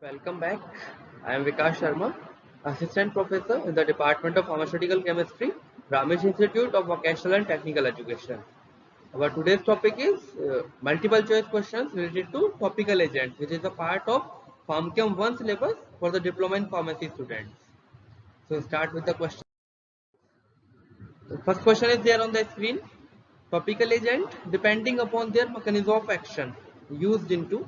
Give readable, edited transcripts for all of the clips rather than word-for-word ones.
Welcome back. I am Vikas Sharma, Assistant Professor in the Department of Pharmaceutical Chemistry, Ramesh Institute of Vocational and Technical Education. Our today's topic is multiple choice questions related to topical agents, which is a part of PharmChem 1 syllabus for the diploma in pharmacy students. So start with the question. The first question is there on the screen. Topical agent, depending upon their mechanism of action, used into.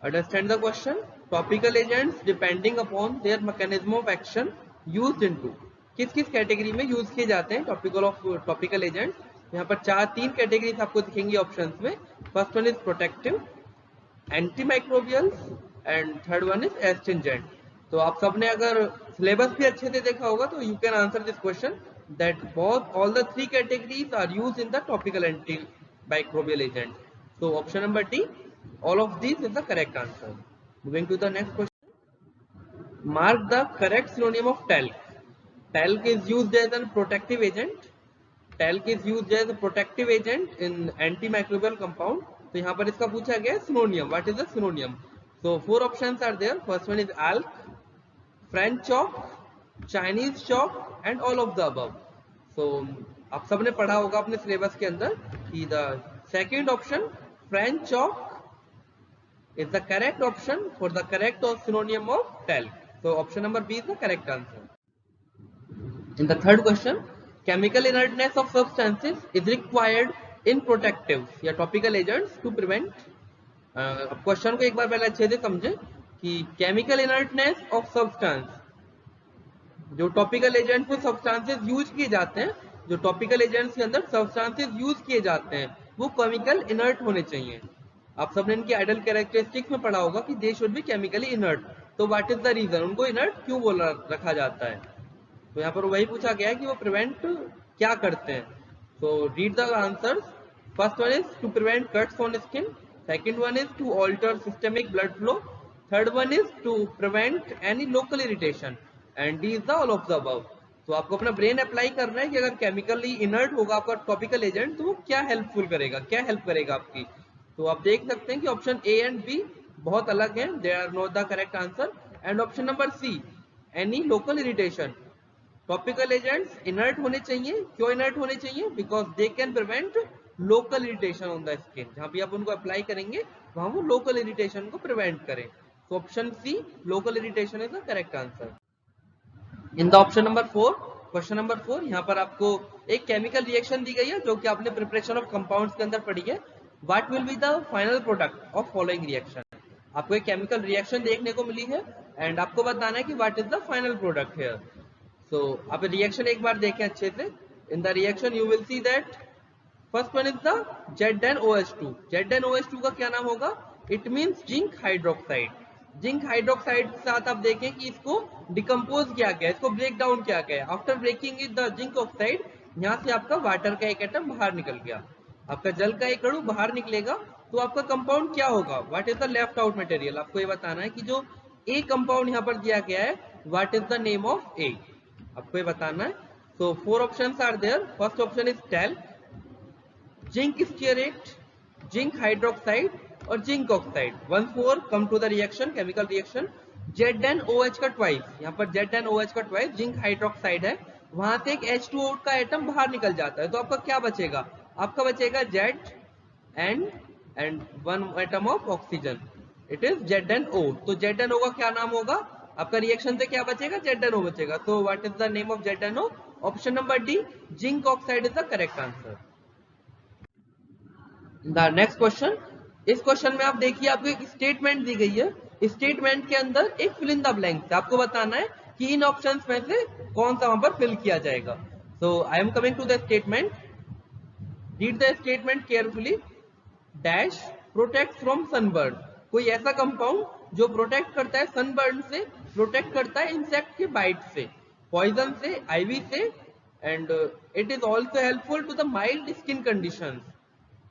Understand the question. Topical agents depending upon their mechanism of action used into. किस किस category में use किए जाते हैं topical agents. यहाँ पर तीन categories आपको दिखेंगी ऑप्शंस में. First one is protective, antimicrobials and third one is एस्टिंजेंट. तो आप सबने अगर सिलेबस भी अच्छे से देखा होगा तो you can answer this question that both all the three categories are used in the topical antimicrobial agent. So option number D, all of these is the correct answer. Moving to the next question. Mark the correct synonym of talc. Talc is used as a protective agent. Talc is used as a protective agent in antimicrobial compound. तो यहाँ पर इसका पूछा गया synonym. What is the synonym? So four options are there. First one is alk, French chalk, Chinese chalk and all of the above. So आप सबने पढ़ा होगा अपने सिलेबस के अंदर कि the second option French chalk is the correct option for the correct synonym of talc. So option number B is the correct answer. In the third question, chemical inertness of substances is required in protectives या topical agents to prevent. अब question को एक बार पहले अच्छे से समझे कि chemical inertness of substance, जो टॉपिकल एजेंट्स में सब्सटेंसेस यूज किए जाते हैं, जो टॉपिकल एजेंट्स के अंदर सब्सटेंसेस यूज किए जाते हैं वो केमिकल इनर्ट होने चाहिए. आप सबने इनकी आइडल कैरेक्टरिस्टिक्स में पढ़ा होगा कि they should be chemically inert. तो व्हाट इज द रीजन, उनको इनर्ट क्यों बोला रखा जाता है? तो यहाँ पर वही पूछा गया है कि वो प्रिवेंट क्या करते हैं. So read the answers. First one is to prevent cuts on skin, second one is to alter systemic blood flow, third one is to prevent any local irritation and D is the all of the above. तो आपको अपना brain apply करना है कि अगर chemically inert होगा आपका topical agent तो वो क्या हेल्पफुल करेगा, क्या हेल्प करेगा आपकी. तो आप देख सकते हैं कि ऑप्शन ए एंड बी बहुत अलग हैं, they are not the correct answer. And option number C, any local irritation. Topical agents inert होने चाहिए. क्यों इनर्ट होने चाहिए? Because they can prevent local irritation on the skin. जहां भी आप उनको अप्लाई करेंगे वहां वो लोकल इरिटेशन को प्रिवेंट करें. तो option C, local irritation is the correct answer. In the option number 4, question number 4, यहाँ पर आपको एक केमिकल रिएक्शन दी गई है जो कि आपने प्रिपरेशन ऑफ कंपाउंड्स के अंदर पढ़ी है. What will be the final product of following reaction. आपको एक केमिकल रिएक्शन देखने को मिली है एंड आपको बताना है कि what is the final product here. So आप रिएक्शन एक बार देखें अच्छे से. In the reaction you will see that first one is the ZnOH2. ZnOH2 का क्या नाम होगा? It means zinc hydroxide. Zinc hydroxide के साथ आप देखें कि इसको डिकम्पोज किया गया, इसको ब्रेक डाउन किया गया. After breaking it the zinc oxide, यहाँ से आपका वाटर का एक एटम बाहर निकल गया, आपका जल का एक अणु बाहर निकलेगा. तो आपका कंपाउंड क्या होगा? What is the left out material. आपको ये बताना है कि जो ए कंपाउंड यहाँ पर दिया गया है what is the name of A. आपको ये बताना है. So four options are there. First option is talc, zinc stearate, zinc hydroxide और zinc oxide. 1 4 come to the reaction, chemical reaction. ZnOH का ट्वाइस, यहाँ पर ZnOH का ट्वाइस जिंक हाइड्रोक्साइड है, वहां से एक H2O का एटम बाहर निकल जाता है. तो आपका क्या बचेगा? आपका बचेगा Z and 1 atom of oxygen. It is ZnO. तो ZnO का क्या नाम होगा? आपका रिएक्शन से क्या बचेगा? ZnO बचेगा. तो what is the name of ZnO? Option number D, zinc oxide is the correct answer. The next question. इस क्वेश्चन में आप देखिए आपको एक स्टेटमेंट दी गई है. स्टेटमेंट के अंदर एक फिल इन द ब्लैंक्स. आपको बताना है कि इन ऑप्शंस में से कौन सा वहां पर फिल किया जाएगा. So I am coming to the statement. Read the statement carefully. Dash protect from sunburn. कोई ऐसा कंपाउंड जो प्रोटेक्ट करता है सनबर्न से, प्रोटेक्ट करता है इंसेक्ट के बाइट से, पॉइजन से, आईवी से, and it is also helpful to the mild skin conditions.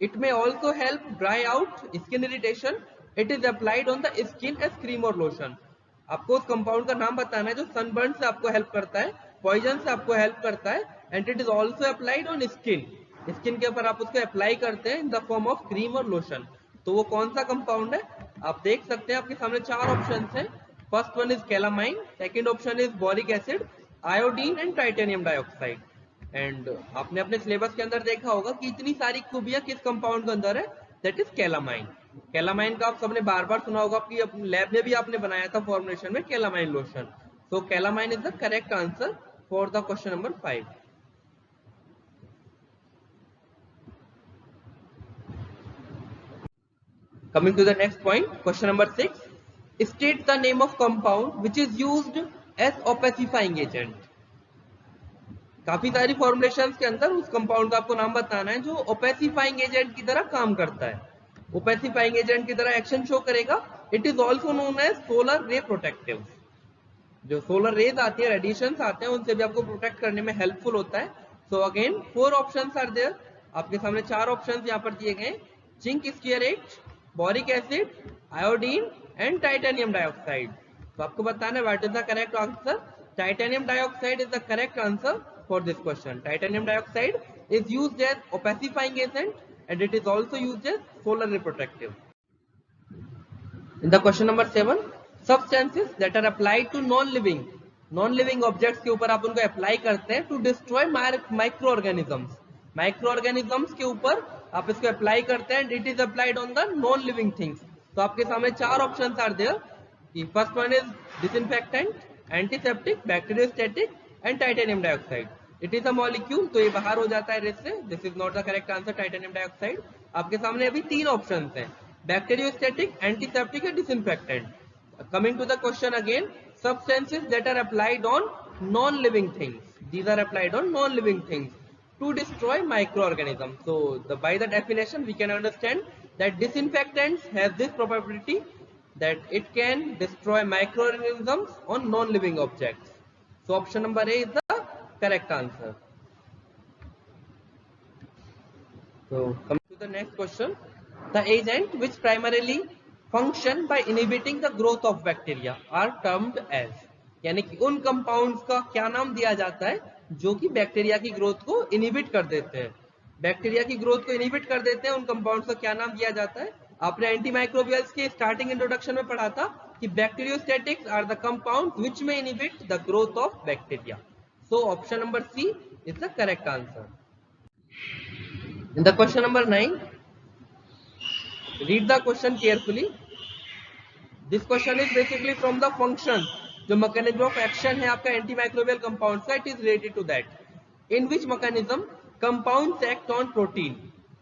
It may also help dry out skin irritation. It is applied on the skin as cream or lotion. आपको उस compound का नाम बताना है जो sunburn से आपको हेल्प करता है, पॉइजन से आपको हेल्प करता है, and it is also applied on skin. Skin के ऊपर आप उसको अप्लाई करते हैं in the form of cream और लोशन. तो वो कौन सा कंपाउंड है? आप देख सकते हैं आपके सामने 4 ऑप्शन हैं। First one is calamine, second option is boric acid, iodine and titanium dioxide. And आपने अपने सिलेबस के अंदर देखा होगा कि इतनी सारी खूबियां किस कंपाउंड के अंदर है, दैट इज कैलामाइन। कैलामाइन का आप सबने बार बार सुना होगा, आपकी लैब में भी आपने बनाया था फॉर्मुलेशन में calamine lotion. So calamine is the correct answer for the question number 5। Coming to the next point, question number 6. State the name of compound which is used as opacifying agent. काफी सारी formulations के अंदर उस compound का आपको नाम बताना है जो ओपेसिफाइंग एजेंट की तरह काम करता है, ओपेसिफाइंग एजेंट की तरह एक्शन शो करेगा। It is also known as solar ray protective. जो सोलर रेज आती है, रेडिएशंस आते हैं, उनसे भी आपको प्रोटेक्ट करने में हेल्पफुल होता है। So again 4 options are there. आपके सामने 4 ऑप्शंस यहाँ पर दिए गए, zinc stearate, boric acid, iodine and titanium dioxide. तो आपको बताना है what is the correct answer. Titanium dioxide is the correct answer for this question. Titanium dioxide is used as opacifying agent and it is also used as solar ray protective. In the question number 7, substances that are applied to non-living objects के ऊपर आप उनको apply करते हैं to destroy microorganisms. Microorganisms के ऊपर आप इसको apply करते हैं and it is applied on the non-living things. तो आपके सामने 4 options are there. The first one is disinfectant, antiseptic, bacteriostatic and titanium dioxide. It is a molecule, तो ये बाहर हो जाता है रेस से। This is not the correct answer, titanium dioxide. आपके सामने अभी 3 ऑप्शंस हैं, bacteriostatic, antiseptic and disinfectant. Coming to the question again, substances that are applied on non-living things. These are applied on non-living things to destroy microorganisms. So by the definition we can understand that disinfectants have this property that it can destroy microorganisms on non-living objects. So option number A is the correct answer. So coming to the next question, the agent which primarily function by inhibiting the growth of bacteria are termed as. यानी कि उन compounds का क्या नाम दिया जाता है जो कि बैक्टीरिया की ग्रोथ को इनहिबिट कर देते हैं। बैक्टीरिया की ग्रोथ को इनहिबिट कर देते हैं, उन कंपाउंड्स का क्या नाम दिया जाता है। आपने एंटीमाइक्रोबियल्स के स्टार्टिंग इंट्रोडक्शन में पढ़ा था कि bacteriostatics are the compounds which may inhibit the growth of bacteria. So option number C is the correct answer. In the question number 9, read the question carefully. This question is basically from the function, जो mechanism of action है आपका antimicrobial compounds का, it is related to that. In which mechanism compounds act on protein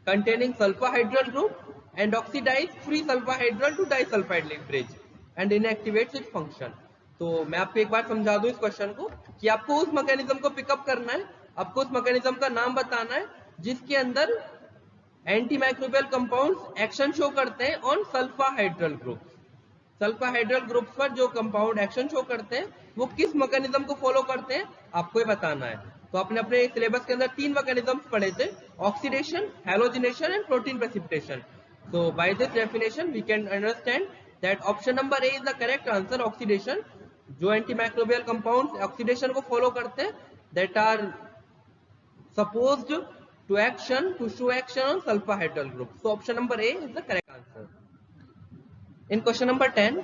containing sulfahydryl group and oxidize free sulfahydryl to disulfide link bridge and inactivates its function. तो मैं आपको एक बार समझा दूं इस क्वेश्चन को कि आपको उस मैकेनिज्म को पिकअप करना है, आपको उस मैकेनिज्म का नाम बताना है जिसके अंदर एंटीमाइक्रोबियल कंपाउंड्स एक्शन शो करते हैं ऑन सल्फाहाइड्रल ग्रुप्स। सल्फाहाइड्रल ग्रुप्स पर जो कंपाउंड एक्शन शो करते हैं वो किस मैकेनिज्म को फॉलो करते हैं, आपको ये बताना है। तो आपने अपने सिलेबस के अंदर 3 मैकेनिज्म्स पढ़े थे, oxidation, halogenation and protein precipitation. So by this definition we can understand that option number A is the correct answer, oxidation. जो एंटीमाइक्रोबियल कंपाउंड्स ऑक्सीडेशन को फॉलो करते हैं that are supposed to show action on sulphydryl group. So option number A is the correct answer. In question number 10,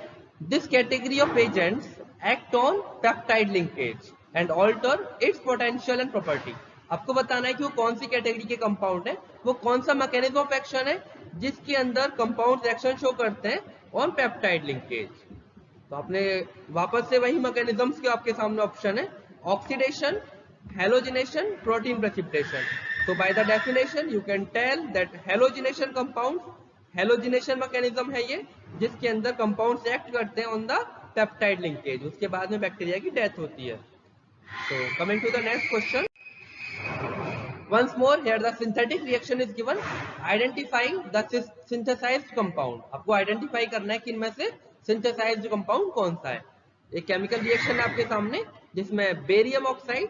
this category of agents act on peptide linkage and alter its potential and property. आपको बताना है कि वो कौन सी category के compound है, वो कौन सा मैकेनिज्म ऑफ एक्शन है जिसके अंदर कंपाउंड्स एक्शन शो करते हैं ऑन पेप्टाइड लिंकेज। तो आपने वापस से वही मैकेनिज्म्स के आपके सामने ऑप्शन है, oxidation, halogenation, protein precipitation. So by the definition you can tell that halogenation compounds, halogenation mechanism है ये जिसके अंदर कंपाउंड्स एक्ट करते हैं ऑन द पेप्टाइड लिंकेज, उसके बाद में बैक्टीरिया की डेथ होती है। So coming to the next question, once more here the synthetic reaction is given, identifying the synthesized compound। आपको आइडेंटिफाई करना है कि इनमें से सिंथेसाइज्ड कंपाउंड कौन सा है। एक केमिकल रिएक्शन है आपके सामने जिसमें barium oxide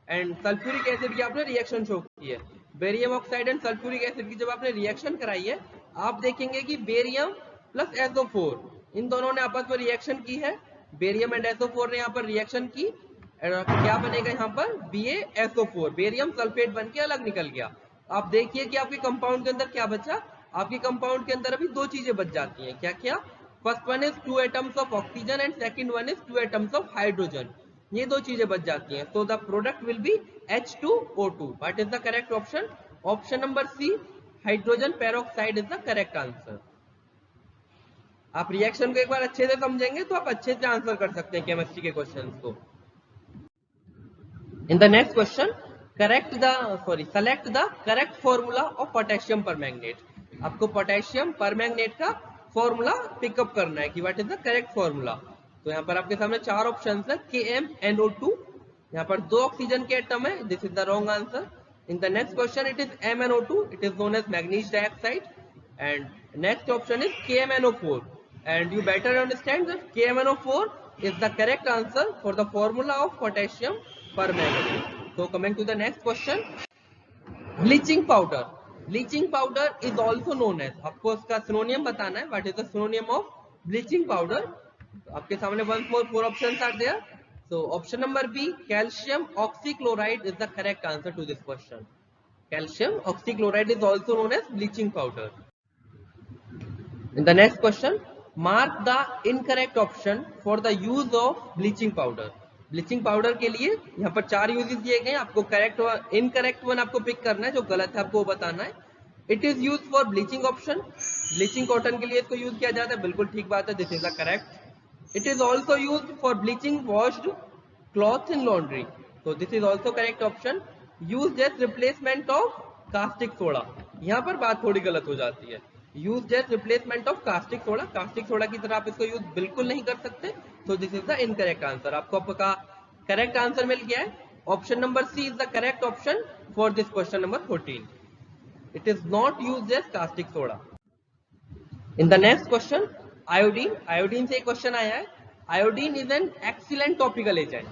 and sulphuric acid की आपने रिएक्शन शो की है। Barium oxide and sulphuric acid की जब आपने रिएक्शन कराई है, आप देखेंगे कि बेरियम प्लस SO4 इन दोनों ने आपस में रिएक्शन की है। बेरियम एंड SO4 ने यहाँ पर रिएक्शन की, क्या बनेगा यहाँ पर BaSO4, बेरियम सल्फेट बन के अलग निकल गया। आप देखिए कि आपके कंपाउंड के अंदर क्या बचा, आपके कंपाउंड के अंदर अभी 2 चीजें बच जाती हैं। क्या क्या? First one is 2 atoms of oxygen and second one is 2 atoms of hydrogen. ये दो चीजें बच जाती हैं, so the product will be H2O2। What is the correct option? Option number C, hydrogen peroxide is the correct answer. आप reaction को एक बार अच्छे से समझेंगे तो आप अच्छे से आंसर कर सकते हैं केमिस्ट्री के क्वेश्चंस को। इन the next question, select the correct formula of potassium permanganate. आपको पोटेशियम परमैंगनेट का फॉर्मूला पिकअप करना है कि what is the correct formula. तो यहाँ पर आपके सामने चार ऑप्शन है, KMnO2, यहाँ पर 2 ऑक्सीजन के एटम है, this is the wrong answer. In the next question it is MnO2, it is known as manganese dioxide, and next option is KMnO4, and you better understand that KMnO4 is the correct answer for the formula of potassium permanganate. So coming to the next question, bleaching powder. Bleaching powder is also known as, आपको इसका synonym बताना है, what is the synonym of bleaching powder? आपके सामने once more 4 options are there. So option number B, calcium oxychloride is the correct answer to this question. Calcium oxychloride is also known as bleaching powder. In the next question, mark the incorrect option for the use of bleaching powder. Bleaching powder के लिए यहाँ पर 4 uses दिए गए हैं, आपको correct और incorrect one आपको पिक करना है, जो गलत है आपको बताना है। It is use for bleaching option, bleaching cotton के लिए इसको यूज किया जाता है, बिल्कुल ठीक बात है, this is the correct. It is also use for bleaching washed cloth in laundry, तो this is also correct option. Use as replacement of caustic soda, यहाँ पर बात थोड़ी गलत हो जाती है। Use as replacement of caustic soda, caustic soda की तरह आप इसको यूज बिल्कुल नहीं कर सकते, तो this is the incorrect answer. आपको आपका करेक्ट आंसर मिल गया है, option number C is the correct option for this question number 14। It is not use as caustic soda. In the next question, iodine. Iodine से एक question आया है, iodine is an excellent topical agent.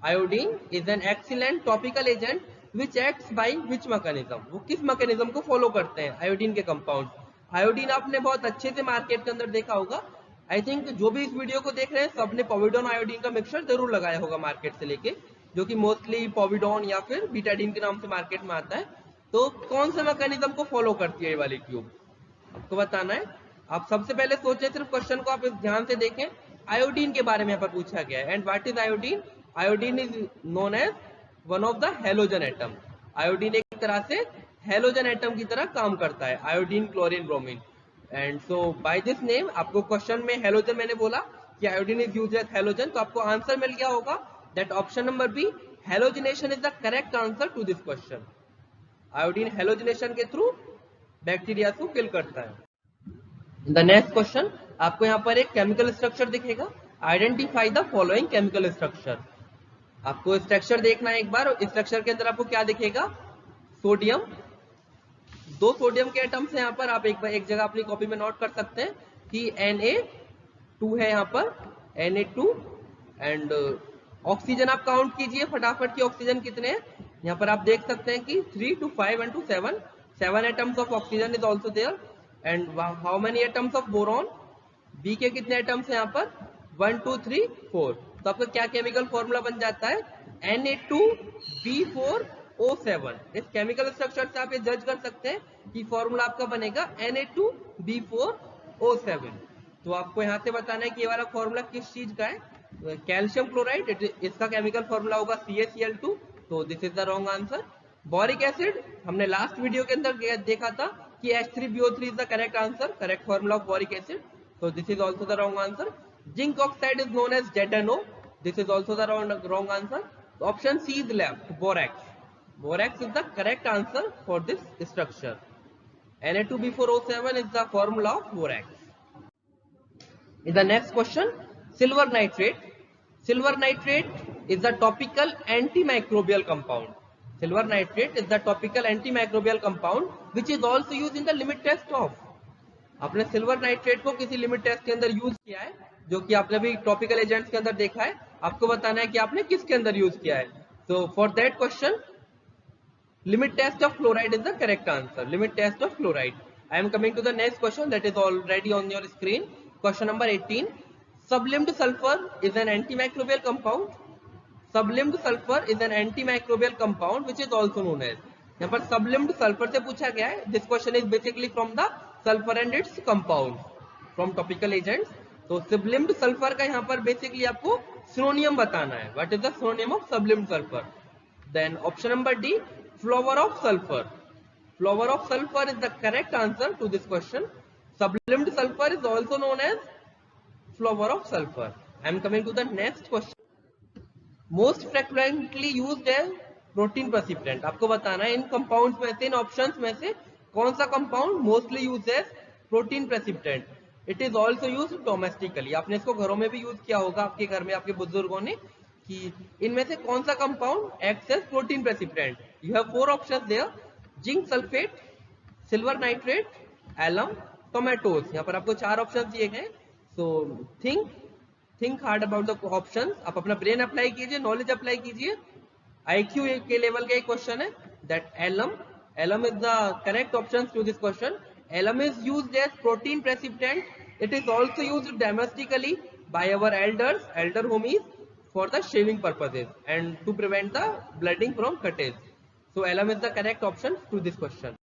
Iodine is an excellent topical agent which acts by which mechanism, वो किस mechanism को follow करते हैं iodine के कंपाउंड। आयोडीन आपने बहुत अच्छे से मार्केट के अंदर देखा होगा, आई थिंक जो भी इस वीडियो को देख रहे हैं सबने पॉविडोन आयोडीन का मिक्सचर जरूर लगाया होगा मार्केट से लेके, जो कि मोस्टली पॉविडोन या फिर बीटाडीन के नाम से मार्केट में आता है। तो कौन से मैकेनिज्म को फॉलो करती है ये वाली ट्यूब, आपको बताना है। आप सबसे पहले सोचें, सिर्फ क्वेश्चन को आप ध्यान से देखें, आयोडीन के बारे में यहाँ पर पूछा गया है। And what is iodine? Iodine is known as one of the halogen atom. Iodine एक तरह से हेलोजन एटम की तरह काम करता है, iodine, chlorine, bromine. And so by this name, आपको क्वेश्चन में हेलोजन मैंने बोला कि iodine is used as halogen, तो आपको आंसर मिल गया होगा that option number B, halogenation is the correct answer to this question. Iodine halogenation के थ्रू बैक्टीरिया को किल करता है। इन द नेक्स्ट क्वेश्चन, आपको यहाँ पर एक केमिकल स्ट्रक्चर दिखेगा, identify the following chemical structure. आपको स्ट्रक्चर देखना है एक बार, स्ट्रक्चर के अंदर आपको क्या दिखेगा, सोडियम, 2 सोडियम के एटम्स हैं यहाँ पर, आप एक जगह अपनी कॉपी में नोट कर सकते हैं कि Na2 है यहाँ पर, Na2। एंड ऑक्सीजन आप काउंट कीजिए फटाफट की, ऑक्सीजन कितने हैं यहाँ पर आप देख सकते हैं कि 3 to 5 and to 7 atoms of oxygen is also there. And how many atoms of boron, B के कितने एटम्स हैं यहाँ पर, 1 2 3 4। तो आपका क्या केमिकल फॉर्मूला बन जाता है, Na2B4O7। इस केमिकल स्ट्रक्चर से आप ये जज कर सकते हैं कि फॉर्मूला आपका बनेगा Na2B4O7। तो आपको यहाँ से बताना है कि ये वाला फॉर्मूला किस चीज का है, कैल्शियम क्लोराइड, इसका केमिकल फॉर्मूला होगा CaCl2, तो this is the wrong answer. Boric acid, हमने लास्ट वीडियो के अंदर देखा था कि H3BO3 is the correct answer, correct formula of boric acid, तो this is also the wrong answer. Zinc oxide is known as ZnO, this is also the wrong answer. Option C is left, borax. Borax is the correct answer for this structure. Na2B4O7 is the formula of borax. In the next question, silver nitrate. Silver nitrate is the topical antimicrobial compound. Silver nitrate is the topical antimicrobial compound which is also used in the limit test of. आपने silver nitrate को किसी limit test के अंदर use किया है, जो कि आपने भी टॉपिकल एजेंट्स के अंदर देखा है, आपको बताना है कि आपने किसके अंदर यूज किया है। So for that question, limit test of fluoride is the correct answer. Limit test of fluoride. I am coming to the next question that is already on your screen. Question number 18. Sublimed sulfur is an antimicrobial compound. Sublimed sulfur is an antimicrobial compound which is also known as. यहाँ पर sublimed sulfur से पूछा गया है. This question is basically from the sulfur and its compound. From topical agents. तो सबलिम्ड sulphur का यहाँ पर बेसिकली आपको सिनोनियम बताना है, what is the synonym of sublimed sulphur. Then option number D, flower of sulphur. Flower of sulfur is the correct answer to this question. Sublimed sulfur is also known as flower of sulfur. I am coming to the next question. Most frequently used as protein precipitant. आपको बताना है इन compounds में से, इन options में से कौन सा compound mostly used as protein precipitant. It is also used domestically. आपने इसको घरों में भी यूज किया होगा, आपके घर में आपके बुजुर्गों ने, कि इनमें से कौन सा compound acts as protein precipitant. You have 4 options there, zinc sulphate, silver nitrate, alum, tomatoes. यहाँ पर आपको 4 ऑप्शन दिए गए। So think hard about the options. आप अपना ब्रेन अप्लाई कीजिए, नॉलेज अप्लाई कीजिए। IQ के लेवल का एक क्वेश्चन है that alum is the correct option to this question. Alum is used as protein precipitant. It is also used domestically by our elder homies for the shaving purposes and to prevent the blooding from cuttings. So alum is the correct option to this question.